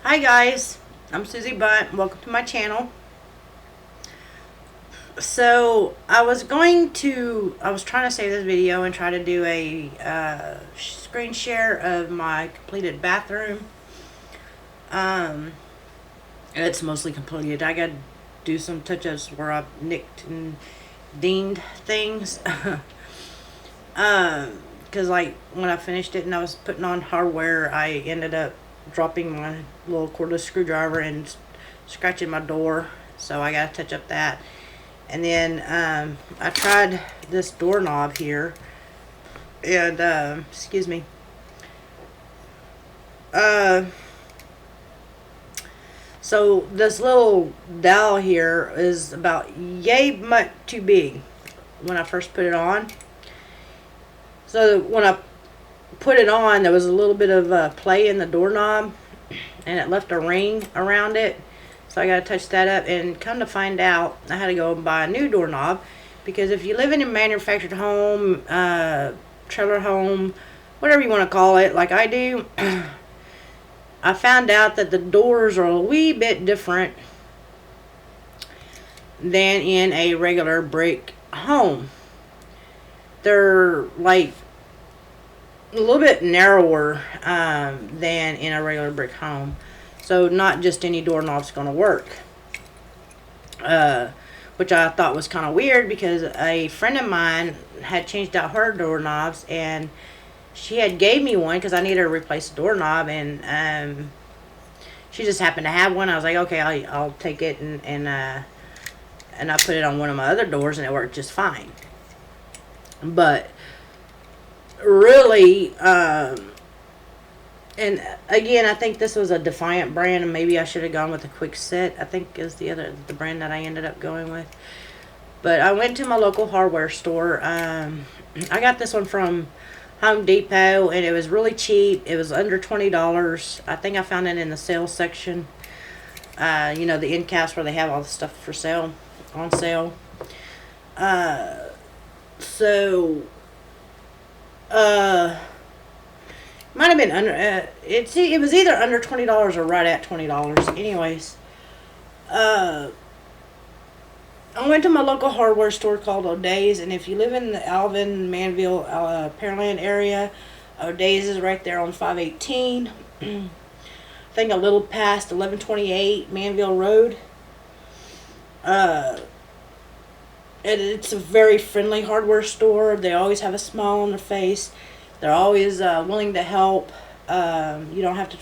Hi guys, I'm Susie Bunt. Welcome to my channel. So I was trying to save this video and try to do a screen share of my completed bathroom. It's mostly completed. I got to do some touch-ups where I've nicked and dinged things. Because like when I finished it and I was putting on hardware, I ended up dropping my little cordless screwdriver and scratching my door, so I gotta touch up that. And then I tried this doorknob here, and excuse me, so this little dowel here is about yay much too big when I first put it on. So when I put it on, there was a little bit of play in the doorknob, and it left a ring around it. So I got to touch that up, and come to find out, I had to go and buy a new doorknob, because if you live in a manufactured home, trailer home, whatever you want to call it, like I do, I found out that the doors are a wee bit different than in a regular brick home. They're like a little bit narrower than in a regular brick home, so not just any doorknob's going to work, which I thought was kind of weird, because a friend of mine had changed out her doorknobs, and she had gave me one because I needed to replace the doorknob, and she just happened to have one. I was like, okay, I'll take it, and I put it on one of my other doors, and it worked just fine. But really, and again, I think this was a Defiant brand, and maybe I should have gone with a Quick Set, I think is the brand that I ended up going with. But I went to my local hardware store. I got this one from Home Depot, and it was really cheap. It was under $20. I think I found it in the sales section. You know, the end caps where they have all the stuff for sale, on sale. So might have been under it was either under $20 or right at $20. Anyways, I went to my local hardware store called O'Days, and if you live in the Alvin, Manville, Pearland area, O'Days is right there on 518. I think a little past 1128 Manville Road. It's a very friendly hardware store. They always have a smile on their face. They're always willing to help. You don't have to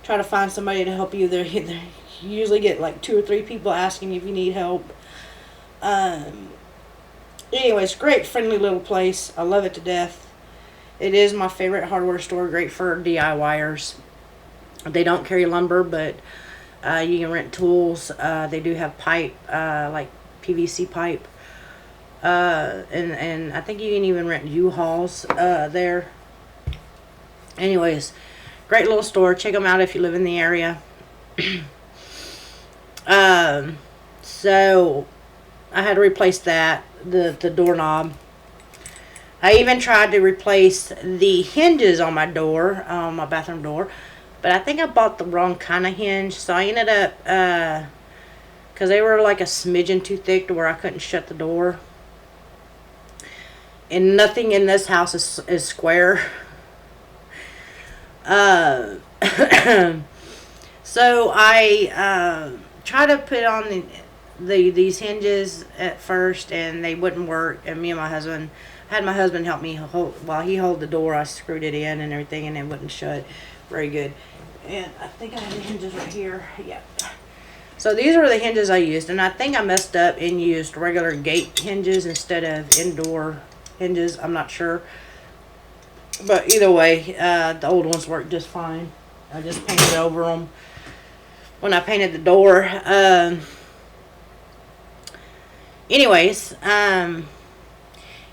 try to find somebody to help you. You usually get like 2 or 3 people asking if you need help. Anyways, great friendly little place. I love it to death. It is my favorite hardware store. Great for DIYers. They don't carry lumber, but you can rent tools. They do have pipe, like PVC pipe, and I think you can even rent U-Hauls there. Anyways, great little store. Check them out if you live in the area. So I had to replace the doorknob. I even tried to replace the hinges on my door, my bathroom door, but I think I bought the wrong kind of hinge, so I ended up because they were like a smidgen too thick to where I couldn't shut the door. And nothing in this house is square. So I tried to put on these hinges at first, and they wouldn't work. And me and my husband, I had my husband help me while he held the door. I screwed it in and everything, and it wouldn't shut very good. And I think I have the hinges right here. Yeah. So these were the hinges I used, and I think I messed up and used regular gate hinges instead of indoor hinges. I'm not sure. But either way, the old ones worked just fine. I just painted over them when I painted the door. Anyways, and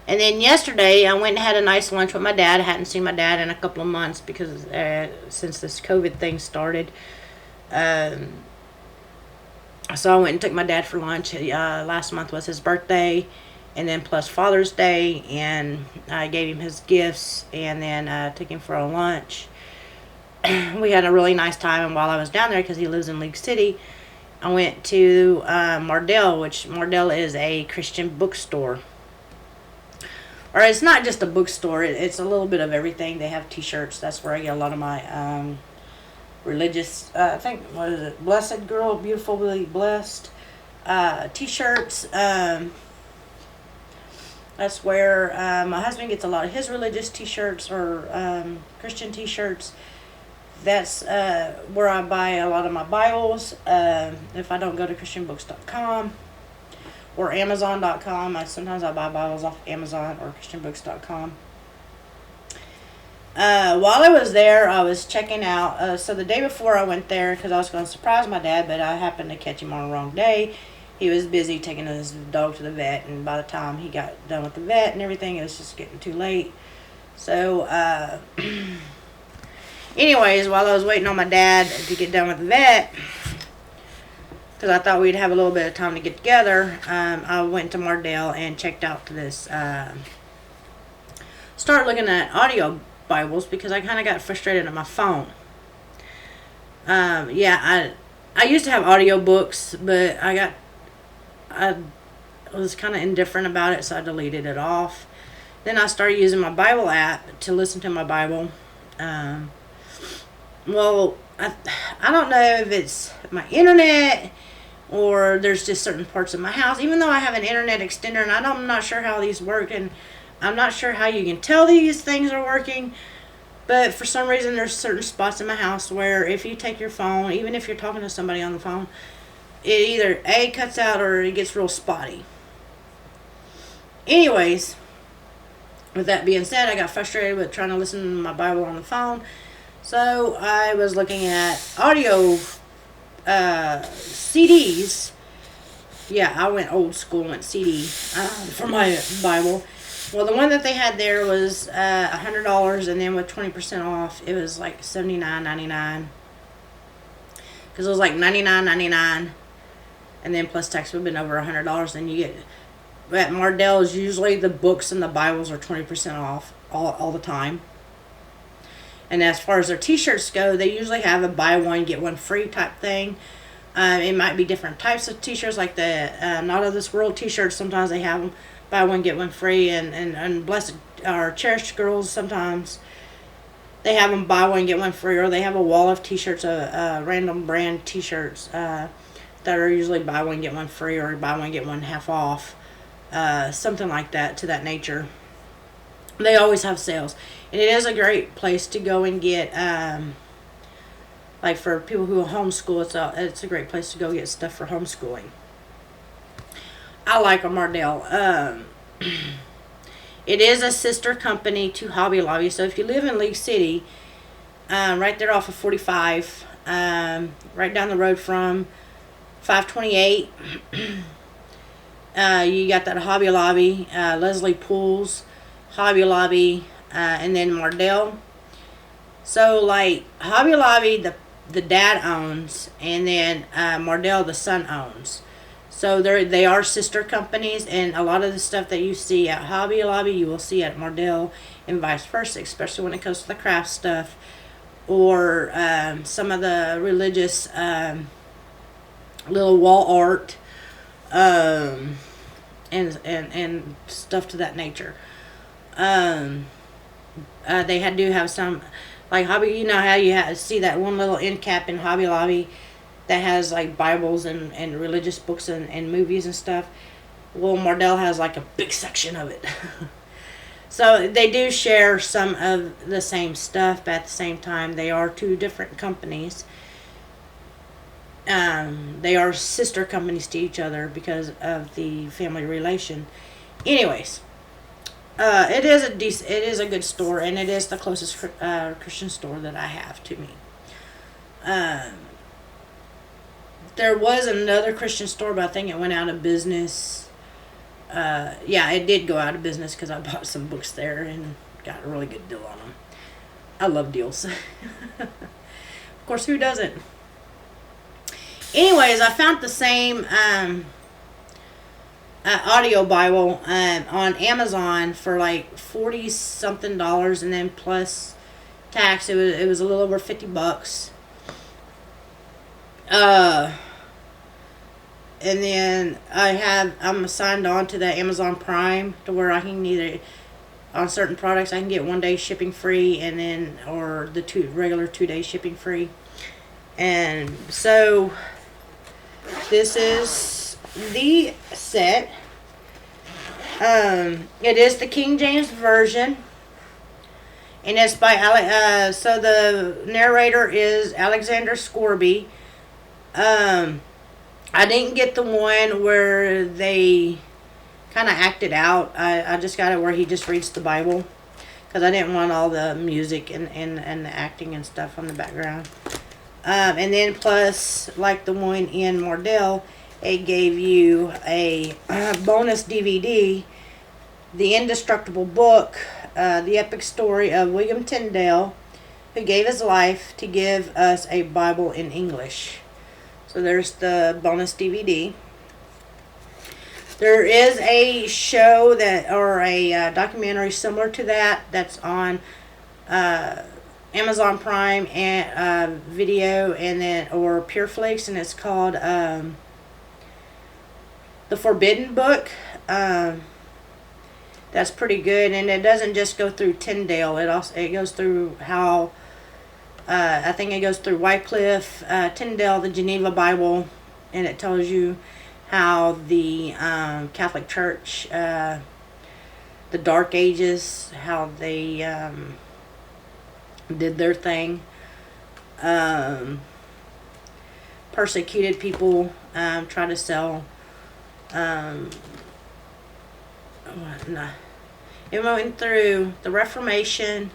then yesterday I went and had a nice lunch with my dad. I hadn't seen my dad in a couple of months because since this COVID thing started. So I went and took my dad for lunch. Last month was his birthday, and then plus Father's Day, and I gave him his gifts, and then took him for a lunch. we had a really nice time. And while I was down there, because he lives in League City, I went to Mardel, which Mardel is a Christian bookstore. Or it's not just a bookstore. It's a little bit of everything. They have T-shirts. That's where I get a lot of my religious, I think, what is it? Blessed Girl, Beautifully Blessed T-shirts. That's where my husband gets a lot of his religious T-shirts or Christian T-shirts. That's where I buy a lot of my Bibles. If I don't go to christianbooks.com or amazon.com, sometimes I buy Bibles off Amazon or christianbooks.com. While I was there, I was checking out. So the day before I went there, because I was going to surprise my dad, but I happened to catch him on the wrong day. He was busy taking his dog to the vet, and by the time he got done with the vet and everything, it was just getting too late. So, anyways, while I was waiting on my dad to get done with the vet, because I thought we'd have a little bit of time to get together, I went to Mardel and checked out this, started looking at audio Bibles, because I kind of got frustrated on my phone. I used to have audio books, but I was kind of indifferent about it, so I deleted it off. Then I started using my Bible app to listen to my Bible. I don't know if it's my internet or there's just certain parts of my house, even though I have an internet extender, and I'm not sure how these work, and I'm not sure how you can tell these things are working, but for some reason there's certain spots in my house where if you take your phone, even if you're talking to somebody on the phone, it either A, cuts out, or it gets real spotty. Anyways, with that being said, I got frustrated with trying to listen to my Bible on the phone, so I was looking at audio CDs. Yeah, I went old school, went CD for my Bible. Well, the one that they had there was $100, and then with 20% off, it was like $79.99. Because it was like $99.99, and then plus tax would have been over $100. And you get at Mardel's, usually the books and the Bibles are 20% off all the time. And as far as their T-shirts go, they usually have a buy one get one free type thing. It might be different types of T-shirts, like the Not of This World T-shirts. Sometimes they have them buy one get one free, and Blessed or Cherished Girls, sometimes they have them buy one get one free, or they have a wall of T-shirts, random brand T-shirts that are usually buy one get one free, or buy one get one half off, something like that, to that nature. They always have sales, and it is a great place to go and get, like for people who homeschool, it's a great place to go get stuff for homeschooling. I like a Mardel. It is a sister company to Hobby Lobby, so if you live in League City, right there off of 45, right down the road from 528, you got that Hobby Lobby, Leslie Pools, Hobby Lobby, and then Mardel. So like Hobby Lobby, the dad owns, and then Mardel the son owns. So they are sister companies, and a lot of the stuff that you see at Hobby Lobby, you will see at Mardel, and vice versa, especially when it comes to the craft stuff, or some of the religious little wall art, and stuff to that nature. They do have some, like Hobby, you know how you see that one little end cap in Hobby Lobby that has like Bibles and religious books and movies and stuff. Well, Mardel has like a big section of it. So they do share some of the same stuff, but at the same time, they are two different companies. They are sister companies to each other because of the family relation. Anyways, it is a good store, and it is the closest Christian store that I have to me. There was another Christian store, but I think it went out of business. Yeah, it did go out of business because I bought some books there and got a really good deal on them. I love deals. Of course, who doesn't? Anyways, I found the same audio Bible on Amazon for like $40-something, and then plus tax. It was a little over $50. And then I'm signed on to the Amazon Prime to where I can either, on certain products, I can get 1 day shipping free, and then, or the regular 2 day shipping free. And so this is the set. It is the King James Version, and it's by so the narrator is Alexander Scorby. I didn't get the one where they kind of acted out. I just got it where he just reads the Bible, because I didn't want all the music and the acting and stuff on the background. And then plus, like the one in Mardel, it gave you a bonus DVD, The Indestructible Book, the epic story of William Tyndale, who gave his life to give us a Bible in English. So there's the bonus DVD. There is a show or a documentary similar to that, that's on Amazon Prime and Video, and then or Pureflix, and it's called The Forbidden Book. That's pretty good, and it doesn't just go through Tyndale. It goes through how. I think it goes through Wycliffe, Tyndale, the Geneva Bible, and it tells you how the Catholic Church, the Dark Ages, how they did their thing, persecuted people, tried to sell. It went through the Reformation.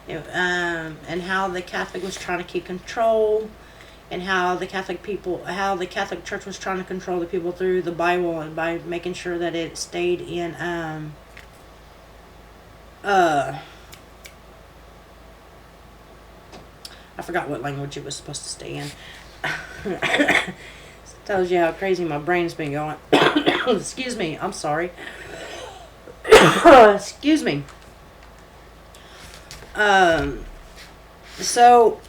And how the Catholic was trying to keep control, and how the Catholic Church was trying to control the people through the Bible, and by making sure that it stayed in I forgot what language it was supposed to stay in. Tells you how crazy my brain's been going. Excuse me, I'm sorry. Excuse me. So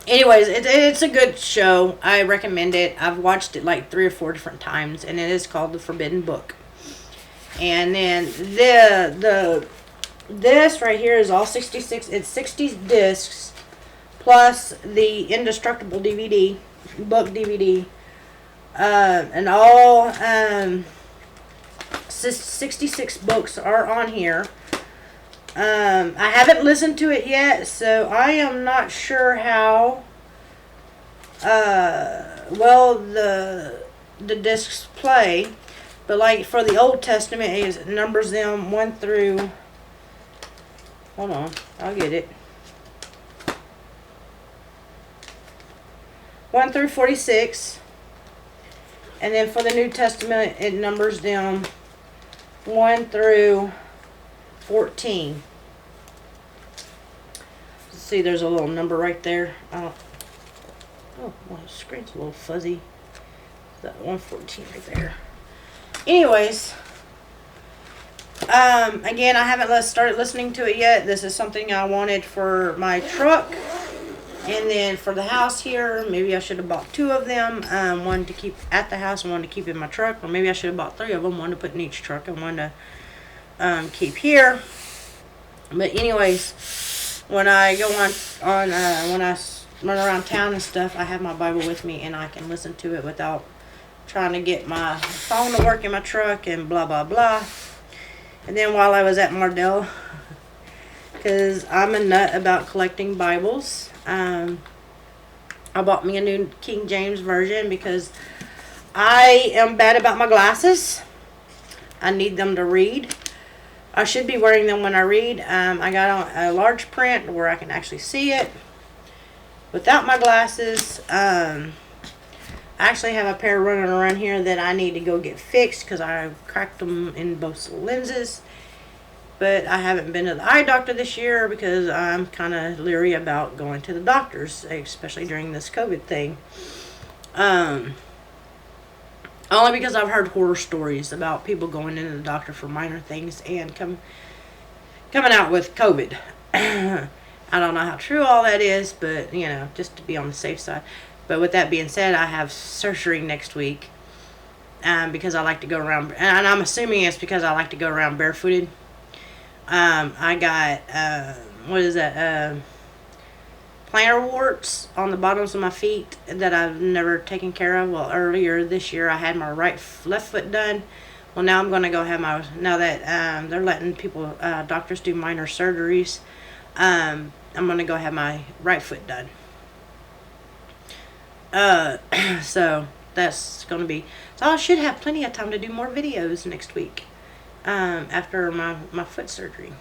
anyways, it's a good show. I recommend it. I've watched it like 3 or 4 different times, and it is called The Forbidden Book. And then this right here is all 66. It's 60 discs plus the Indestructible DVD, book DVD, and all 66 books are on here. I haven't listened to it yet, so I am not sure how well the discs play. But like for the Old Testament, it numbers them 1 through. Hold on, I'll get it. 1 through 46, and then for the New Testament, it numbers them 1 through 14. See, there's a little number right there. Oh, my screen's a little fuzzy. That 114 right there. Anyways, again, I haven't started listening to it yet. This is something I wanted for my truck, and then for the house here. Maybe I should have bought 2 of them. One to keep at the house and one to keep in my truck, or maybe I should have bought 3 of them. One to put in each truck and one to keep here. But anyways, when I go on when I run around town and stuff, I have my Bible with me, and I can listen to it without trying to get my phone to work in my truck and blah blah blah. And then while I was at Mardel, because I'm a nut about collecting Bibles, I bought me a new King James Version because I am bad about my glasses. I need them to read. I should be wearing them when I read. I got on a large print where I can actually see it without my glasses. I actually have a pair running around here that I need to go get fixed because I cracked them in both lenses. But I haven't been to the eye doctor this year because I'm kind of leery about going to the doctors, especially during this COVID thing. Only because I've heard horror stories about people going into the doctor for minor things and coming out with COVID. I don't know how true all that is, but, you know, just to be on the safe side. But with that being said, I have surgery next week because I like to go around, and I'm assuming it's because I like to go around barefooted. I got, what is that, plantar warts on the bottoms of my feet that I've never taken care of. Well, earlier this year I had my left foot done. Well, now I'm going to go have now that they're letting people, doctors do minor surgeries, I'm going to go have my right foot done. So that's going to be, so I should have plenty of time to do more videos next week, after my foot surgery.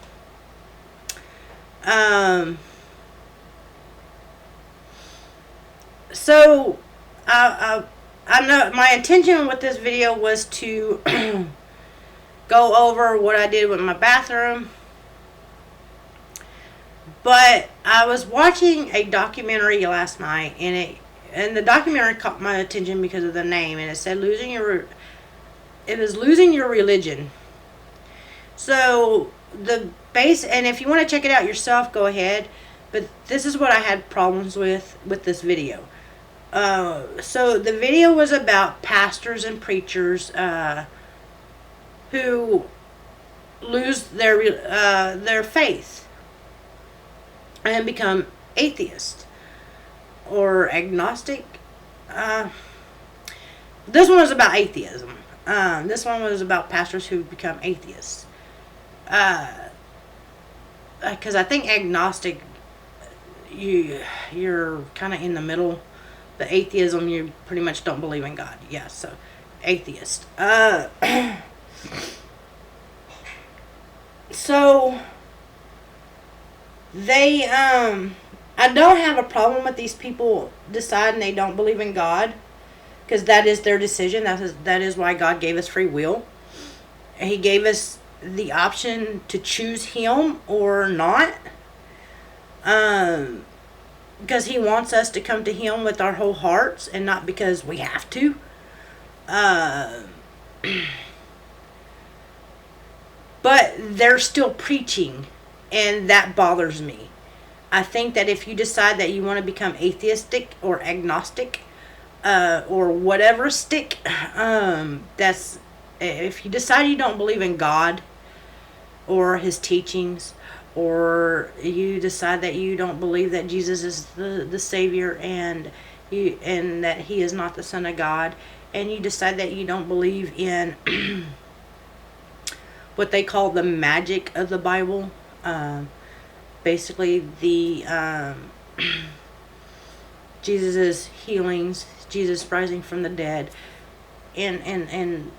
So, I know my intention with this video was to go over what I did with my bathroom. But I was watching a documentary last night, and the documentary caught my attention because of the name, and it said losing your religion. So the base, and if you want to check it out yourself, go ahead. But this is what I had problems with this video. So the video was about pastors and preachers who lose their faith and become atheist or agnostic. This one was about atheism. This one was about pastors who become atheists. Because I think agnostic, you're kind of in the middle. The atheism, you pretty much don't believe in God. Yeah, so atheist. So they, I don't have a problem with these people deciding they don't believe in God, because that is their decision. That is why God gave us free will. He gave us the option to choose Him or not. Because He wants us to come to Him with our whole hearts, and not because we have to. But they're still preaching, and that bothers me. I think that if you decide that you want to become atheistic or agnostic, or whatever stick, that's, if you decide you don't believe in God or His teachings, or you decide that you don't believe that Jesus is the Savior, and that He is not the Son of God, and you decide that you don't believe in what they call the magic of the Bible, basically the Jesus' healings, Jesus rising from the dead, and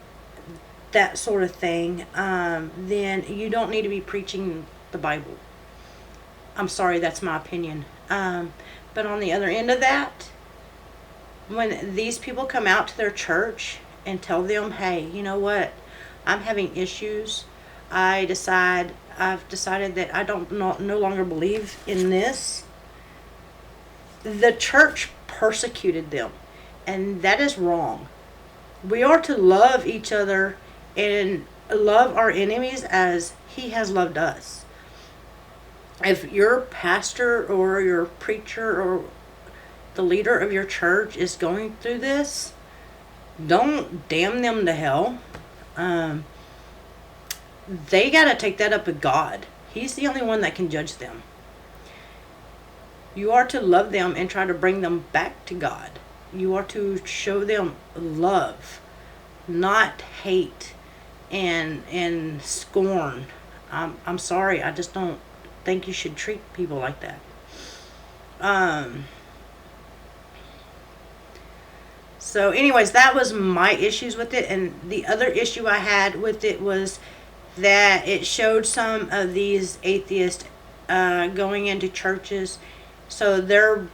that sort of thing, then you don't need to be preaching the Bible. I'm sorry, that's my opinion. But on the other end of that, when these people come out to their church and tell them, hey, you know what, I'm having issues, I've decided that I no longer believe in this, the church persecuted them, and that is wrong. We are to love each other and love our enemies as He has loved us. If your pastor or your preacher or the leader of your church is going through this, don't damn them to hell. They got to take that up with God. He's the only one that can judge them. You are to love them and try to bring them back to God. You are to show them love, not hate and scorn. I'm sorry, I just don't think you should treat people like that. So anyways, that was my issues with it. And the other issue I had with it was that it showed some of these atheists going into churches. So they're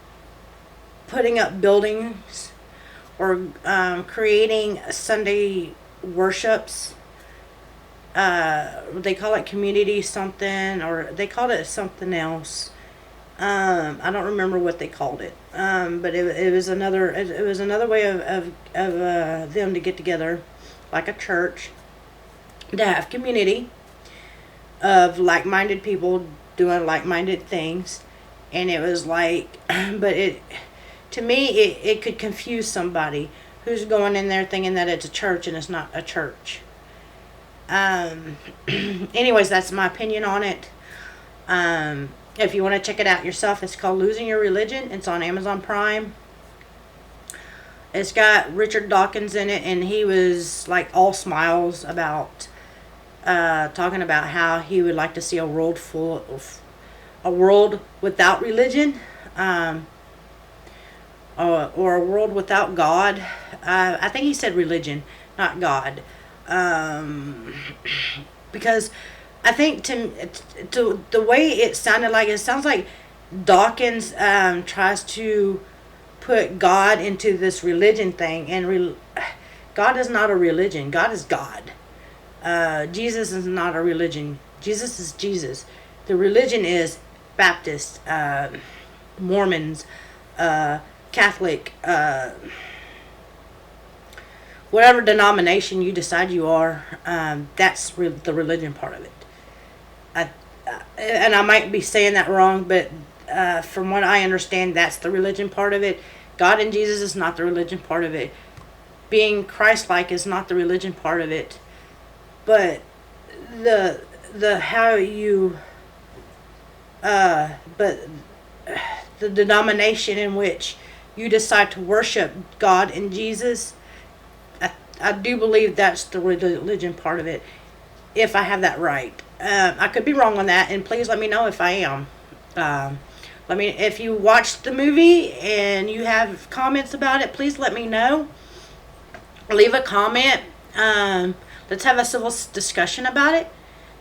putting up buildings or creating Sunday worships. They call it community something, or they called it something else. I don't remember what they called it. But it was another way of them to get together, like a church, to have community. of like-minded people doing like-minded things, and it was like, but to me, it could confuse somebody who's going in there thinking that it's a church and it's not a church. Anyways, that's my opinion on it. If you want to check it out yourself, it's called Losing Your Religion. It's on Amazon Prime. It's got Richard Dawkins in it, and he was like all smiles about talking about how he would like to see a world without religion, or a world without God. I think he said religion, not God, because I think to the way it sounded like, it sounds like Dawkins tries to put God into this religion thing, and God is not a religion. God is God. Jesus is not a religion. Jesus is Jesus. The religion is Baptist, Mormons, Catholic, whatever denomination you decide you are. That's the religion part of it. And I might be saying that wrong, but from what I understand, that's the religion part of it. God and Jesus is not the religion part of it. Being Christ-like is not the religion part of it. But the how you but the denomination in which you decide to worship God and Jesus, I do believe that's the religion part of it, if I have that right. I could be wrong on that, and please let me know if I am. If you watched the movie and you have comments about it, please let me know. Leave a comment. Let's have a civil discussion about it,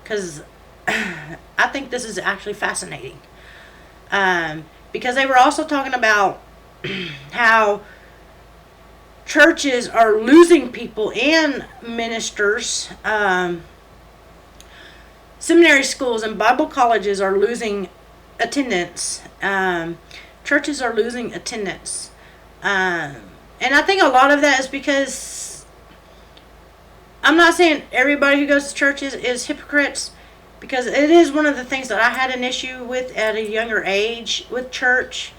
because I think this is actually fascinating. Because they were also talking about how churches are losing people and ministers. Seminary schools and Bible colleges are losing attendance. Churches are losing attendance. And I think a lot of that is because, I'm not saying everybody who goes to church is hypocrites, because it is one of the things that I had an issue with at a younger age with church,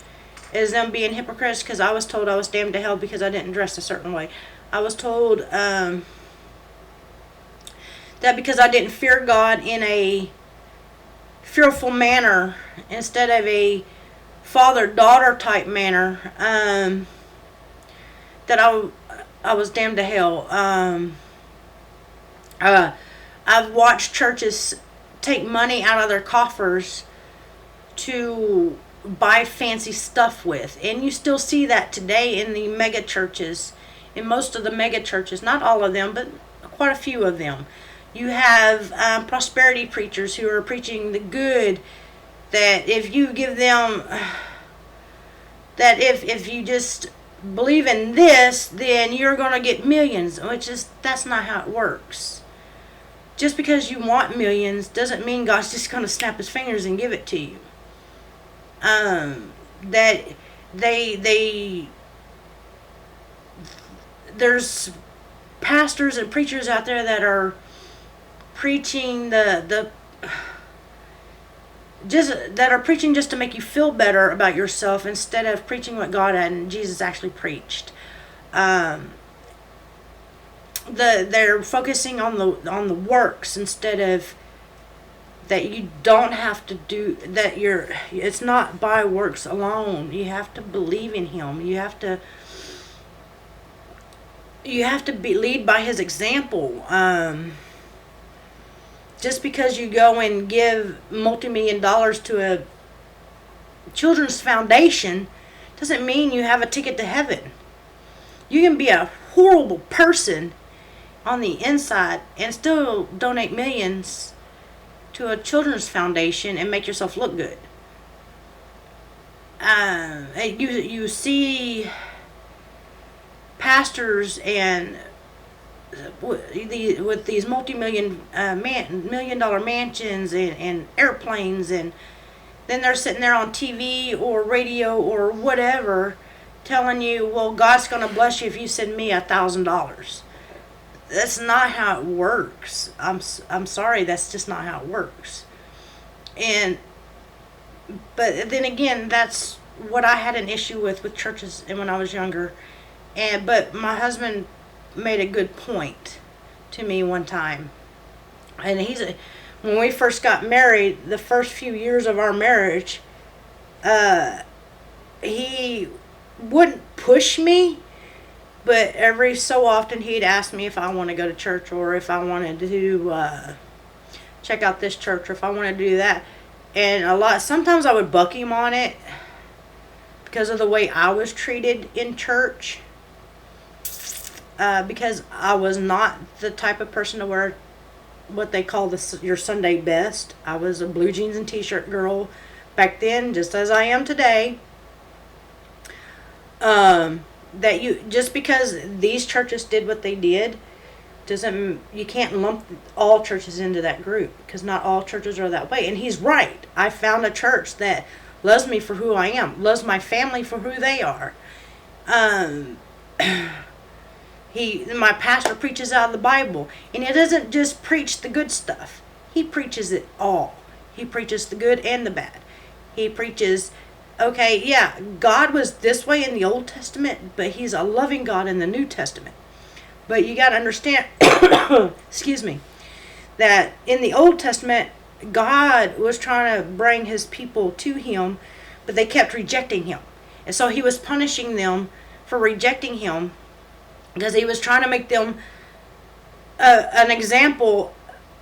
is them being hypocrites, because I was told I was damned to hell because I didn't dress a certain way. I was told that because I didn't fear God in a fearful manner instead of a father-daughter type manner, that I was damned to hell. I've watched churches take money out of their coffers to buy fancy stuff with, and you still see that today in the mega churches, in most of the mega churches, not all of them, but quite a few of them. You have prosperity preachers who are preaching the good, that if you give them, that if you just believe in this, then you're going to get millions, that's not how it works. Just because you want millions doesn't mean God's just going to snap his fingers and give it to you. There's pastors and preachers out there that are preaching preaching just to make you feel better about yourself, instead of preaching what God and Jesus actually preached. They're focusing on the works, instead of that you don't have to do that. It's not by works alone. You have to believe in him. You have to lead by his example. Just because you go and give multi-million dollars to a children's foundation doesn't mean you have a ticket to heaven. You can be a horrible person on the inside and still donate millions to a children's foundation and make yourself look good. You see pastors and with these multi-million $1 million mansions and airplanes, and then they're sitting there on TV or radio or whatever telling you, well, God's going to bless you if you send me $1,000. That's not how it works. I'm sorry, that's just not how it works. And but then again, that's what I had an issue with churches and when I was younger. And but my husband made a good point to me one time. And when we first got married, the first few years of our marriage, he wouldn't push me, but every so often he'd ask me if I want to go to church or if I wanted to check out this church or if I wanted to do that. And sometimes I would buck him on it because of the way I was treated in church. Because I was not the type of person to wear what they call your Sunday best. I was a blue jeans and t-shirt girl back then, just as I am today. Just because these churches did what they did, you can't lump all churches into that group, because not all churches are that way. And he's right. I found a church that loves me for who I am, loves my family for who they are. My pastor preaches out of the Bible, and he doesn't just preach the good stuff. He preaches it all. He preaches the good and the bad. He preaches, okay, yeah, God was this way in the Old Testament, but he's a loving God in the New Testament. But you got to understand, excuse me, that in the Old Testament, God was trying to bring his people to him, but they kept rejecting him. And so he was punishing them for rejecting him, because he was trying to make them an example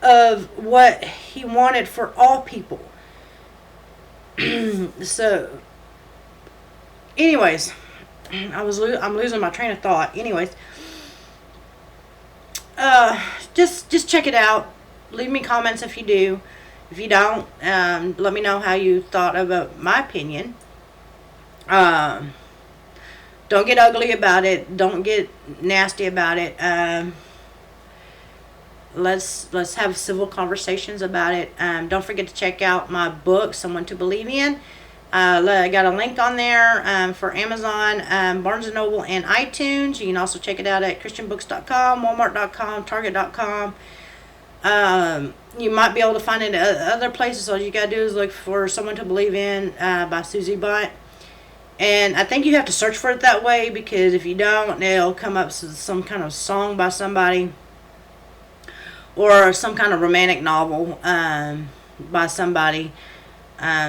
of what he wanted for all people. So, anyways, I'm losing my train of thought. Anyways, just check it out. Leave me comments if you do. If you don't, let me know how you thought about my opinion. Don't get ugly about it. Don't get nasty about it. Let's have civil conversations about it. Don't forget to check out my book, Someone to Believe In. I got a link on there for Amazon, Barnes & Noble, and iTunes. You can also check it out at christianbooks.com, walmart.com, target.com. You might be able to find it at other places. All you got to do is look for Someone to Believe In by Susie, Bunt. And I think you have to search for it that way, because if you don't, it'll come up as some kind of song by somebody, or some kind of romantic novel by somebody.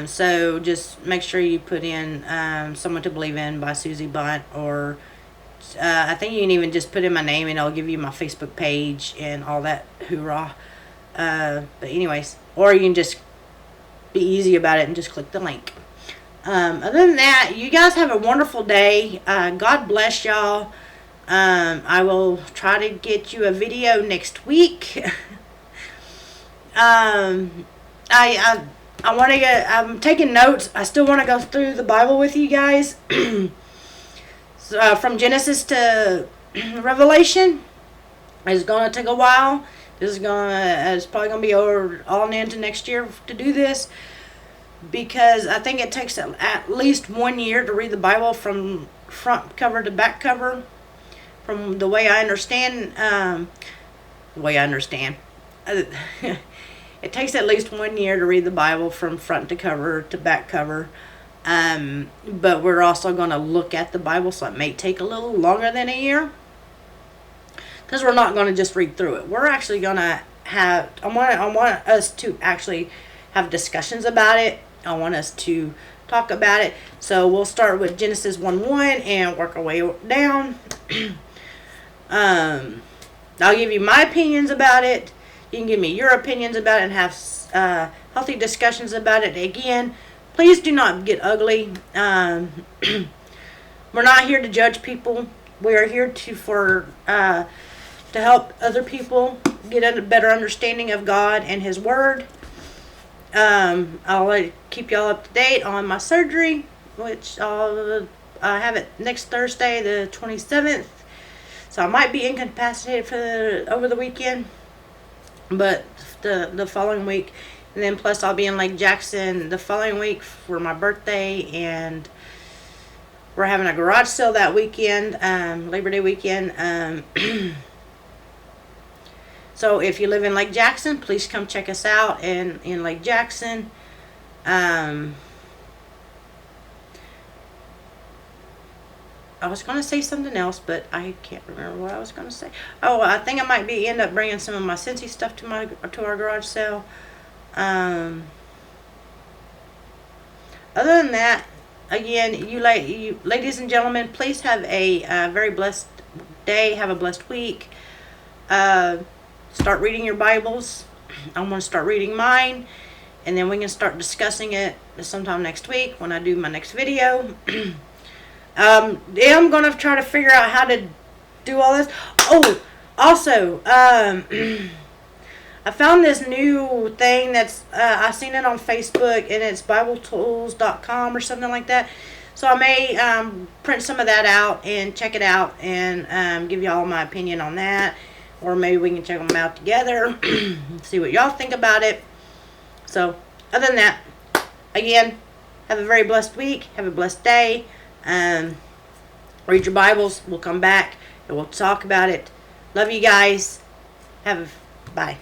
So just make sure you put in Someone to Believe In by Susie Bunt, or I think you can even just put in my name and it'll give you my Facebook page and all that hoorah. But anyways, or you can just be easy about it and just click the link. Other than that, you guys have a wonderful day. God bless y'all. I will try to get you a video next week. I'm taking notes. I still want to go through the Bible with you guys. So, from Genesis to Revelation. It's going to take a while. It's probably going to be over all into next year to do this, because I think it takes at least 1 year to read the Bible from front cover to back cover, from the way I understand. It takes at least 1 year to read the Bible from front to cover to back cover. But we're also going to look at the Bible, so it may take a little longer than a year, because we're not going to just read through it. We're actually going to have, I want us to actually have discussions about it. I want us to talk about it. So we'll start with Genesis 1:1 and work our way down. I'll give you my opinions about it. You can give me your opinions about it and have healthy discussions about it. Again, please do not get ugly. We're not here to judge people. We are here to help other people get a better understanding of God and His Word. I'll keep y'all up to date on my surgery, which I have it next Thursday, the 27th. So I might be incapacitated over the weekend, but the following week, and then plus I'll be in Lake Jackson the following week for my birthday, and we're having a garage sale that weekend, Labor Day weekend. So if you live in Lake Jackson, please come check us out in Lake Jackson. I was going to say something else, but I can't remember what I was going to say. Oh, I think I might end up bringing some of my Cincy stuff to our garage sale. Other than that, again, you ladies and gentlemen, please have a very blessed day. Have a blessed week. Start reading your Bibles. I'm going to start reading mine, and then we can start discussing it sometime next week when I do my next video. I'm going to try to figure out how to do all this. Oh, also, I found this new thing that's, I seen it on Facebook, and it's BibleTools.com or something like that. So I may print some of that out and check it out and give y'all my opinion on that. Or maybe we can check them out together, see what y'all think about it. So, other than that, again, have a very blessed week. Have a blessed day. Read your Bibles. We'll come back and we'll talk about it. Love you guys. Bye.